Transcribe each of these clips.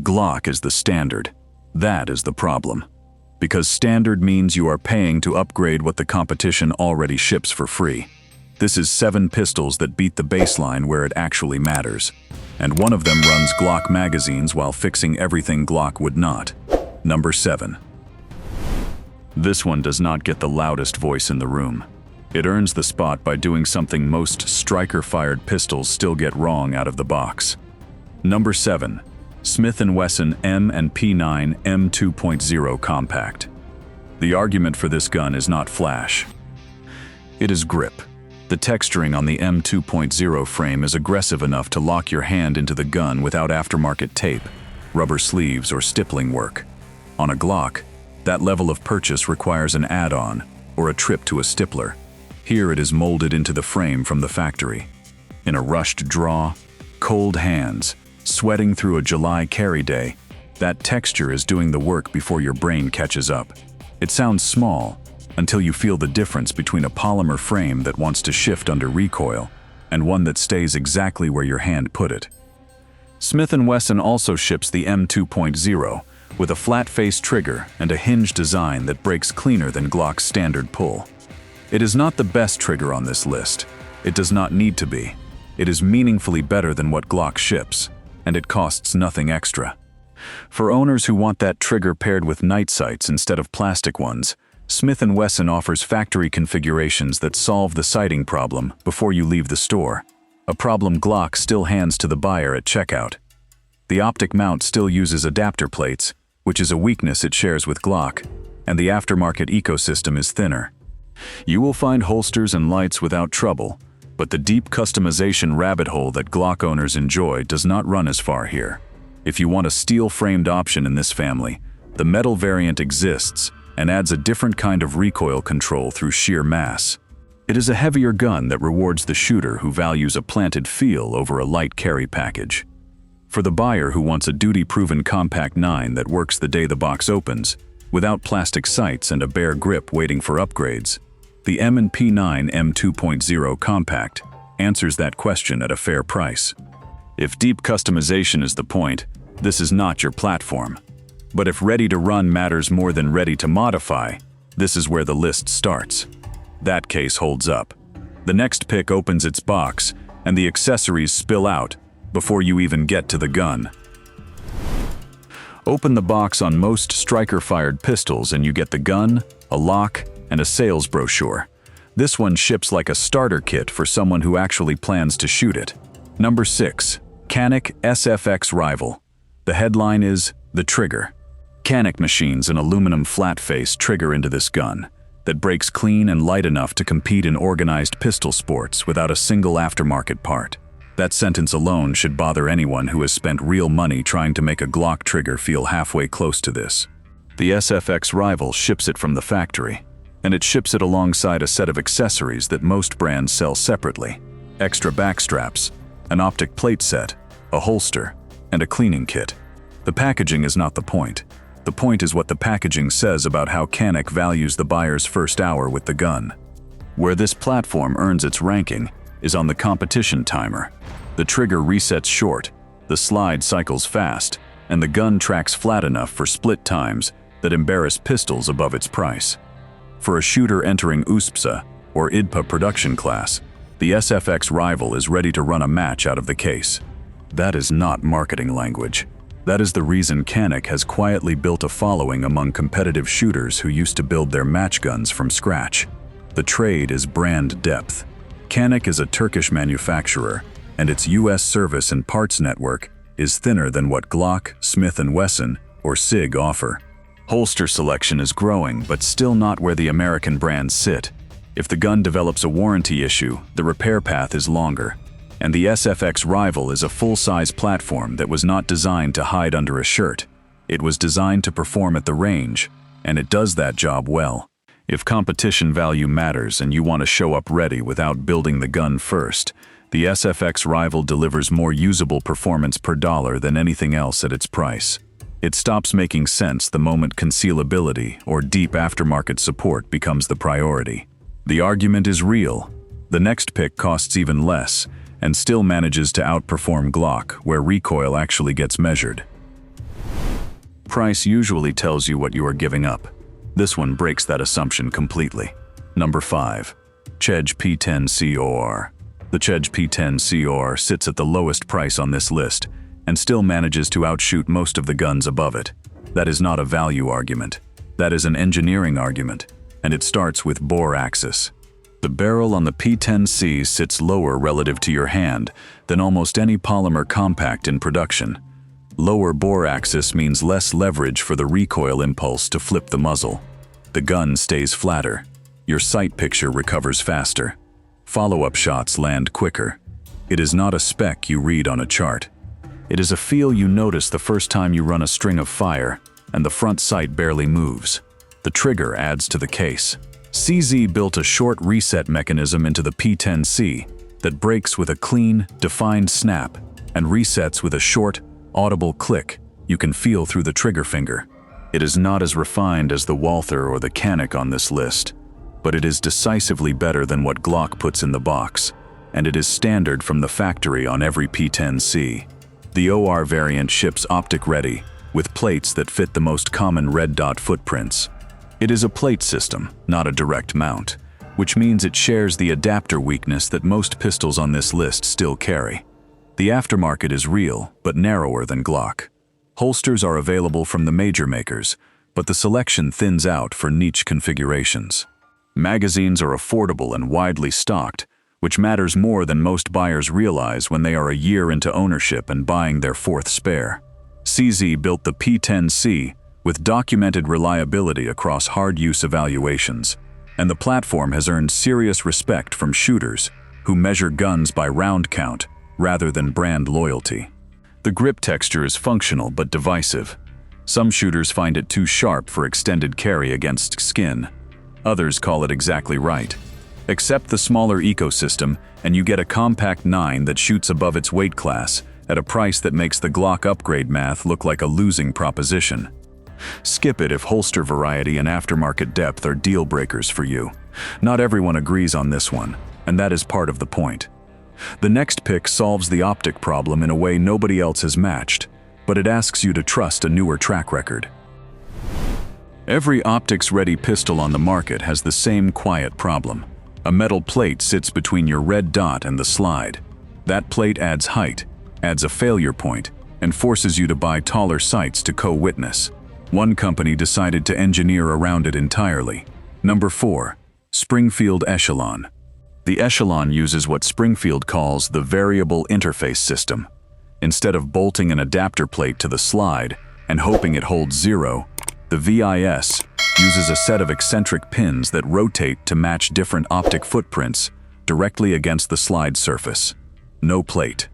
Glock is the standard. That is the problem. Because standard means you are paying to upgrade what the competition already ships for free. This is 7 pistols that beat the baseline where it actually matters. And one of them runs Glock magazines while fixing everything Glock would not. Number 7. This one does not get the loudest voice in the room. It earns the spot by doing something most striker-fired pistols still get wrong out of the box. Number 7. Smith & Wesson M&P9 M2.0 Compact. The argument for this gun is not flash. It is grip. The texturing on the M2.0 frame is aggressive enough to lock your hand into the gun without aftermarket tape, rubber sleeves, or stippling work. On a Glock, that level of purchase requires an add-on or a trip to a stippler. Here it is molded into the frame from the factory. In a rushed draw, cold hands, sweating through a July carry day, that texture is doing the work before your brain catches up. It sounds small until you feel the difference between a polymer frame that wants to shift under recoil and one that stays exactly where your hand put it. Smith & Wesson also ships the M2.0 with a flat-face trigger and a hinge design that breaks cleaner than Glock's standard pull. It is not the best trigger on this list. It does not need to be. It is meaningfully better than what Glock ships, and it costs nothing extra. For owners who want that trigger paired with night sights instead of plastic ones, Smith & Wesson offers factory configurations that solve the sighting problem before you leave the store, a problem Glock still hands to the buyer at checkout. The optic mount still uses adapter plates, which is a weakness it shares with Glock, and the aftermarket ecosystem is thinner. You will find holsters and lights without trouble, but the deep customization rabbit hole that Glock owners enjoy does not run as far here. If you want a steel-framed option in this family, the metal variant exists and adds a different kind of recoil control through sheer mass. It is a heavier gun that rewards the shooter who values a planted feel over a light carry package. For the buyer who wants a duty-proven compact 9 that works the day the box opens, without plastic sights and a bare grip waiting for upgrades, the M&P9 M2.0 Compact answers that question at a fair price. If deep customization is the point, this is not your platform. But if ready to run matters more than ready to modify, this is where the list starts. That case holds up. The next pick opens its box, and the accessories spill out before you even get to the gun. Open the box on most striker-fired pistols and you get the gun, a lock, and a sales brochure. This one ships like a starter kit for someone who actually plans to shoot it. Number 6. Canik SFx Rival. The headline is The Trigger. Canik machines an aluminum flat-face trigger into this gun that breaks clean and light enough to compete in organized pistol sports without a single aftermarket part. That sentence alone should bother anyone who has spent real money trying to make a Glock trigger feel halfway close to this. The SFx Rival ships it from the factory, and it ships it alongside a set of accessories that most brands sell separately: extra backstraps, an optic plate set, a holster, and a cleaning kit. The packaging is not the point. The point is what the packaging says about how Canik values the buyer's first hour with the gun. Where this platform earns its ranking is on the competition timer. The trigger resets short, the slide cycles fast, and the gun tracks flat enough for split times that embarrass pistols above its price. For a shooter entering USPSA or IDPA production class, the SFx Rival is ready to run a match out of the case. That is not marketing language. That is the reason Canik has quietly built a following among competitive shooters who used to build their match guns from scratch. The trade is brand depth. Canik is a Turkish manufacturer, and its US service and parts network is thinner than what Glock, Smith & Wesson, or SIG offer. Holster selection is growing, but still not where the American brands sit. If the gun develops a warranty issue, the repair path is longer. And the SFx Rival is a full-size platform that was not designed to hide under a shirt. It was designed to perform at the range, and it does that job well. If competition value matters and you want to show up ready without building the gun first, the SFx Rival delivers more usable performance per dollar than anything else at its price. It stops making sense the moment concealability or deep aftermarket support becomes the priority. The argument is real. The next pick costs even less, and still manages to outperform Glock where recoil actually gets measured. price usually tells you what you are giving up. This one breaks that assumption completely. Number 5. SIG P320 COR. The SIG P320 COR sits at the lowest price on this list and still manages to outshoot most of the guns above it. That is not a value argument. That is an engineering argument, and it starts with bore axis. The barrel on the P320 sits lower relative to your hand than almost any polymer compact in production. Lower bore axis means less leverage for the recoil impulse to flip the muzzle. The gun stays flatter. Your sight picture recovers faster. Follow-up shots land quicker. It is not a spec you read on a chart. It is a feel you notice the first time you run a string of fire and the front sight barely moves. The trigger adds to the case. CZ built a short reset mechanism into the P320 that breaks with a clean, defined snap and resets with a short, audible click you can feel through the trigger finger. It is not as refined as the Walther or the Canik on this list, but it is decisively better than what Glock puts in the box, and it is standard from the factory on every P320. The OR variant ships optic ready, with plates that fit the most common red dot footprints. It is a plate system, not a direct mount, which means it shares the adapter weakness that most pistols on this list still carry. The aftermarket is real, but narrower than Glock. Holsters are available from the major makers, but the selection thins out for niche configurations. Magazines are affordable and widely stocked, which matters more than most buyers realize when they are a year into ownership and buying their 4th spare. CZ built the P320 with documented reliability across hard-use evaluations, and the platform has earned serious respect from shooters who measure guns by round count rather than brand loyalty. The grip texture is functional but divisive. Some shooters find it too sharp for extended carry against skin. Others call it exactly right. Accept the smaller ecosystem and you get a compact 9 that shoots above its weight class at a price that makes the Glock upgrade math look like a losing proposition. Skip it if holster variety and aftermarket depth are deal breakers for you. Not everyone agrees on this one, and that is part of the point. The next pick solves the optic problem in a way nobody else has matched, but it asks you to trust a newer track record. Every optics-ready pistol on the market has the same quiet problem. A metal plate sits between your red dot and the slide. That plate adds height, adds a failure point, and forces you to buy taller sights to co-witness. One company decided to engineer around it entirely. Number 4. Springfield Echelon. The Echelon uses what Springfield calls the variable interface system. Instead of bolting an adapter plate to the slide and hoping it holds 0, the VIS uses a set of eccentric pins that rotate to match different optic footprints directly against the slide surface. No plate.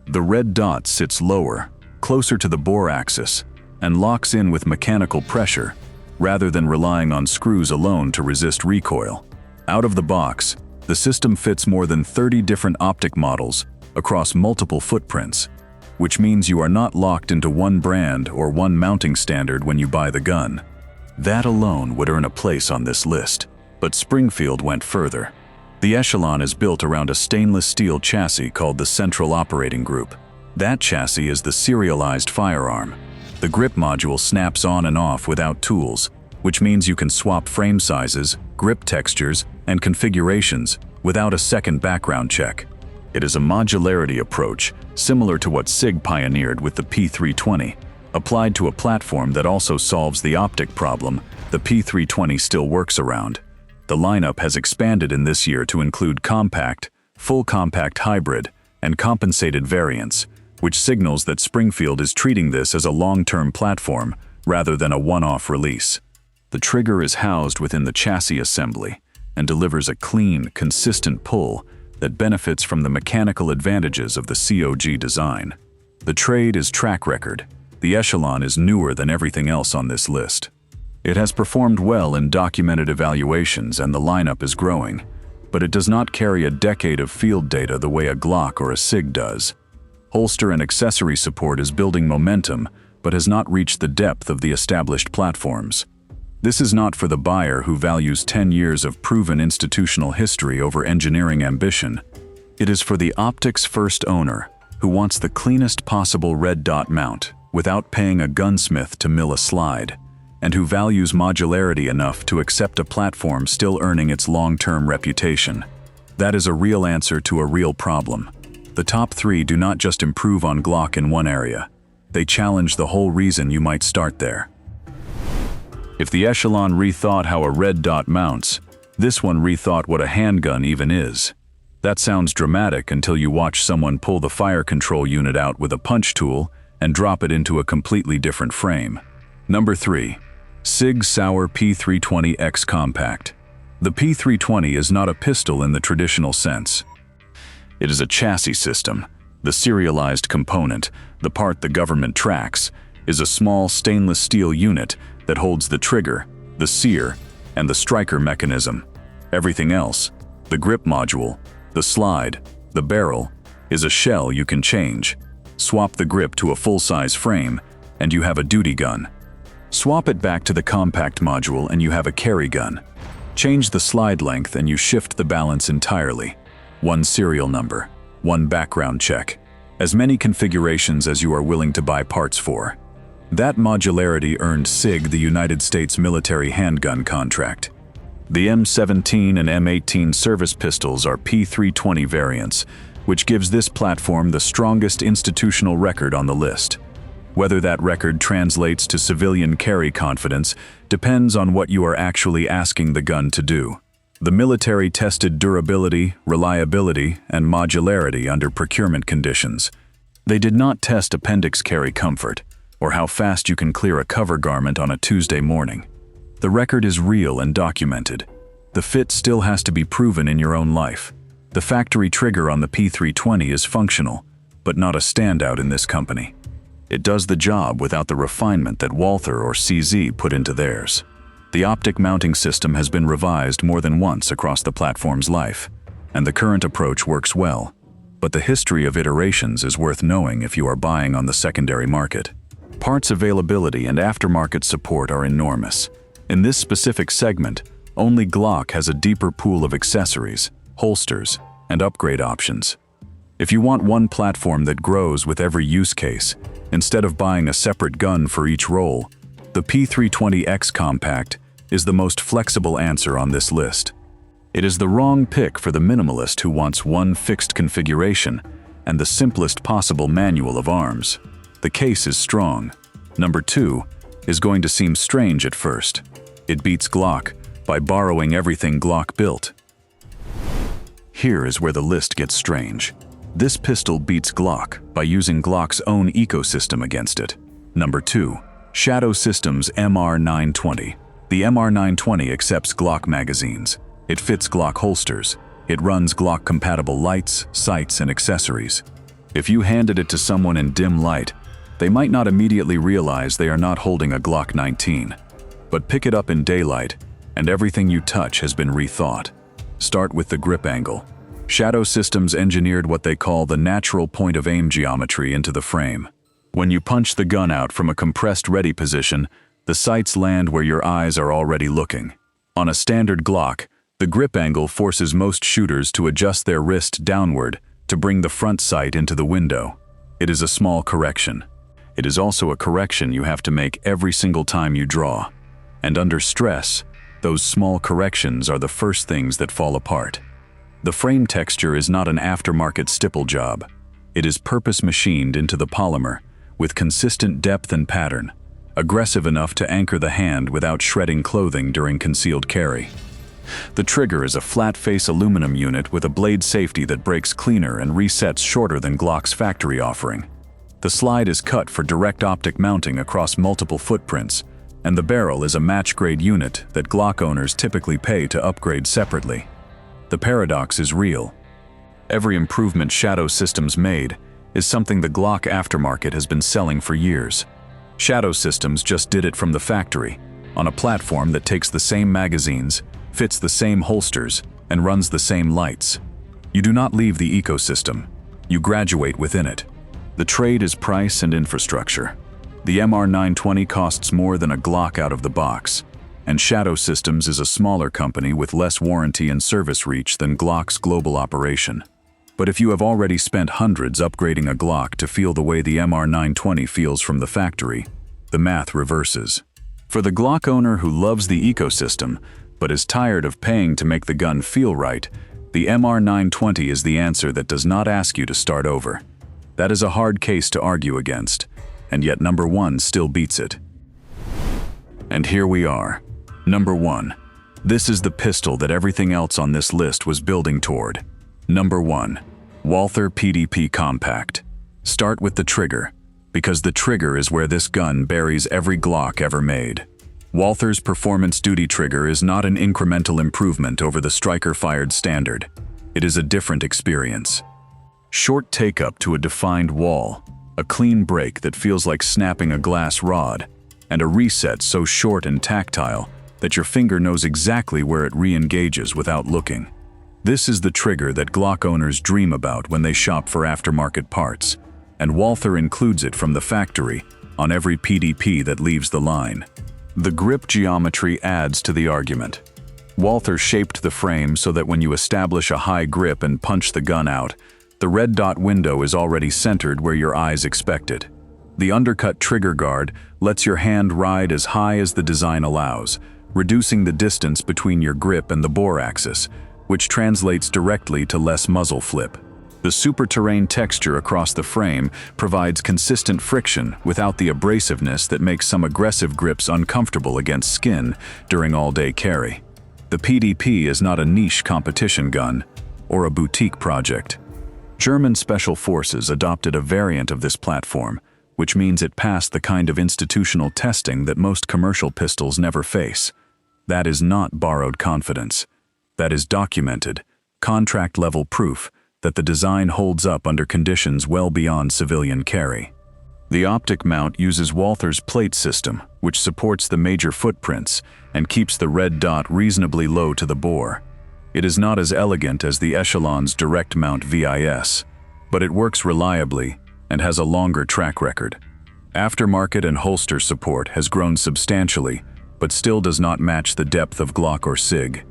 The red dot sits lower, closer to the bore axis, and locks in with mechanical pressure, rather than relying on screws alone to resist recoil. Out of the box, the system fits more than 30 different optic models across multiple footprints, which means you are not locked into one brand or one mounting standard when you buy the gun. That alone would earn a place on this list, but Springfield went further. The Echelon is built around a stainless steel chassis called the Central Operating Group. That chassis is the serialized firearm. The grip module snaps on and off without tools, which means you can swap frame sizes, grip textures, and configurations without a second background check. It is a modularity approach, similar to what SIG pioneered with the P320, applied to a platform that also solves the optic problem the P320 still works around. The lineup has expanded in this year to include compact, full compact hybrid, and compensated variants, which signals that Springfield is treating this as a long-term platform rather than a one-off release. The trigger is housed within the chassis assembly and delivers a clean, consistent pull that benefits from the mechanical advantages of the COG design. The trade is track record. The Echelon is newer than everything else on this list. It has performed well in documented evaluations and the lineup is growing, but it does not carry a decade of field data the way a Glock or a SIG does. Holster and accessory support is building momentum, but has not reached the depth of the established platforms. This is not for the buyer who values 10 years of proven institutional history over engineering ambition. It is for the optics first owner who wants the cleanest possible red dot mount, without paying a gunsmith to mill a slide, and who values modularity enough to accept a platform still earning its long-term reputation. That is a real answer to a real problem. The top 3 do not just improve on Glock in one area. They challenge the whole reason you might start there. If the Echelon rethought how a red dot mounts, this one rethought what a handgun even is. That sounds dramatic until you watch someone pull the fire control unit out with a punch tool and drop it into a completely different frame. Number 3. SIG Sauer P320X Compact. The P320 is not a pistol in the traditional sense. It is a chassis system. The serialized component, the part the government tracks, is a small stainless steel unit that holds the trigger, the sear, and the striker mechanism. Everything else, the grip module, the slide, the barrel, is a shell you can change. Swap the grip to a full-size frame, and you have a duty gun. Swap it back to the compact module and you have a carry gun. Change the slide length and you shift the balance entirely. One serial number, one background check, as many configurations as you are willing to buy parts for. That modularity earned SIG the United States military handgun contract. The M17 and M18 service pistols are P320 variants, which gives this platform the strongest institutional record on the list. Whether that record translates to civilian carry confidence depends on what you are actually asking the gun to do. The military tested durability, reliability, and modularity under procurement conditions. They did not test appendix carry comfort, or how fast you can clear a cover garment on a Tuesday morning. The record is real and documented. The fit still has to be proven in your own life. The factory trigger on the P320 is functional, but not a standout in this company. It does the job without the refinement that Walther or CZ put into theirs. The optic mounting system has been revised more than once across the platform's life, and the current approach works well. But the history of iterations is worth knowing if you are buying on the secondary market. Parts availability and aftermarket support are enormous. In this specific segment, only Glock has a deeper pool of accessories, holsters, and upgrade options. If you want one platform that grows with every use case, instead of buying a separate gun for each role, the P320X Compact is the most flexible answer on this list. It is the wrong pick for the minimalist who wants one fixed configuration and the simplest possible manual of arms. The case is strong. Number 2 is going to seem strange at first. It beats Glock by borrowing everything Glock built. Here is where the list gets strange. This pistol beats Glock by using Glock's own ecosystem against it. Number 2. Shadow Systems MR920. The MR920 accepts Glock magazines. It fits Glock holsters. It runs Glock-compatible lights, sights, and accessories. If you handed it to someone in dim light, they might not immediately realize they are not holding a Glock 19. But pick it up in daylight, and everything you touch has been rethought. Start with the grip angle. Shadow Systems engineered what they call the natural point of aim geometry into the frame. When you punch the gun out from a compressed ready position, the sights land where your eyes are already looking. On a standard Glock, the grip angle forces most shooters to adjust their wrist downward to bring the front sight into the window. It is a small correction. It is also a correction you have to make every single time you draw. And under stress, those small corrections are the first things that fall apart. The frame texture is not an aftermarket stipple job. It is purpose-machined into the polymer, with consistent depth and pattern, aggressive enough to anchor the hand without shredding clothing during concealed carry. The trigger is a flat-face aluminum unit with a blade safety that breaks cleaner and resets shorter than Glock's factory offering. The slide is cut for direct optic mounting across multiple footprints, and the barrel is a match-grade unit that Glock owners typically pay to upgrade separately. The paradox is real. Every improvement Shadow Systems made is something the Glock aftermarket has been selling for years. Shadow Systems just did it from the factory, on a platform that takes the same magazines, fits the same holsters, and runs the same lights. You do not leave the ecosystem. You graduate within it. The trade is price and infrastructure. The MR920 costs more than a Glock out of the box, and Shadow Systems is a smaller company with less warranty and service reach than Glock's global operation. But if you have already spent hundreds upgrading a Glock to feel the way the MR920 feels from the factory, the math reverses. For the Glock owner who loves the ecosystem, but is tired of paying to make the gun feel right, the MR920 is the answer that does not ask you to start over. That is a hard case to argue against, and yet number 1 still beats it. And here we are. Number 1. This is the pistol that everything else on this list was building toward. Number 1. Walther PDP Compact. Start with the trigger, because the trigger is where this gun buries every Glock ever made. Walther's performance duty trigger is not an incremental improvement over the striker-fired standard. It is a different experience. Short take-up to a defined wall, a clean break that feels like snapping a glass rod, and a reset so short and tactile that your finger knows exactly where it re-engages without looking. This is the trigger that Glock owners dream about when they shop for aftermarket parts, and Walther includes it from the factory on every PDP that leaves the line. The grip geometry adds to the argument. Walther shaped the frame so that when you establish a high grip and punch the gun out, the red dot window is already centered where your eyes expect it. The undercut trigger guard lets your hand ride as high as the design allows, reducing the distance between your grip and the bore axis, which translates directly to less muzzle flip. The super-terrain texture across the frame provides consistent friction without the abrasiveness that makes some aggressive grips uncomfortable against skin during all-day carry. The PDP is not a niche competition gun or a boutique project. German Special Forces adopted a variant of this platform, which means it passed the kind of institutional testing that most commercial pistols never face. That is not borrowed confidence. That is documented, contract-level proof that the design holds up under conditions well beyond civilian carry. The optic mount uses Walther's plate system, which supports the major footprints and keeps the red dot reasonably low to the bore. It is not as elegant as the Echelon's direct mount VIS, but it works reliably and has a longer track record. Aftermarket and holster support has grown substantially, but still does not match the depth of Glock or SIG.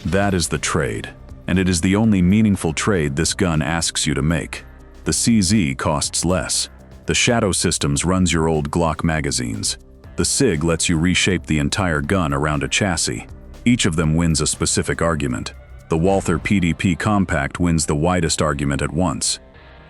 That is the trade, and it is the only meaningful trade this gun asks you to make. The CZ costs less. The Shadow Systems runs your old Glock magazines. The SIG lets you reshape the entire gun around a chassis. Each of them wins a specific argument. The Walther PDP Compact wins the widest argument at once.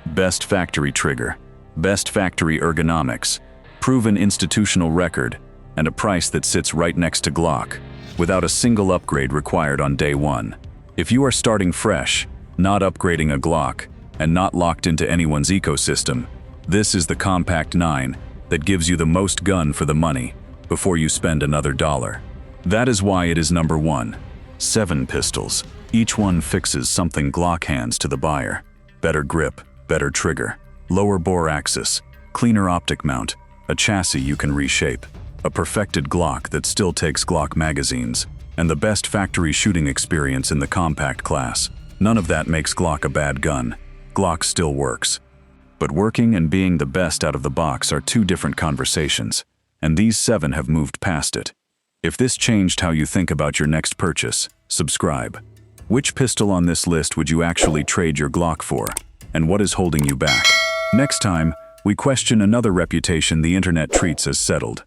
Best factory trigger, best factory ergonomics, proven institutional record, and a price that sits right next to Glock, without a single upgrade required on day one. If you are starting fresh, not upgrading a Glock, and not locked into anyone's ecosystem, this is the Compact 9 that gives you the most gun for the money before you spend another dollar. That is why it is number 1. 7 pistols. Each one fixes something Glock hands to the buyer. Better grip, better trigger, lower bore axis, cleaner optic mount, a chassis you can reshape, a perfected Glock that still takes Glock magazines, and the best factory shooting experience in the compact class. None of that makes Glock a bad gun. Glock still works. But working and being the best out of the box are two different conversations, and these 7 have moved past it. If this changed how you think about your next purchase, subscribe. Which pistol on this list would you actually trade your Glock for, and what is holding you back? Next time, we question another reputation the internet treats as settled.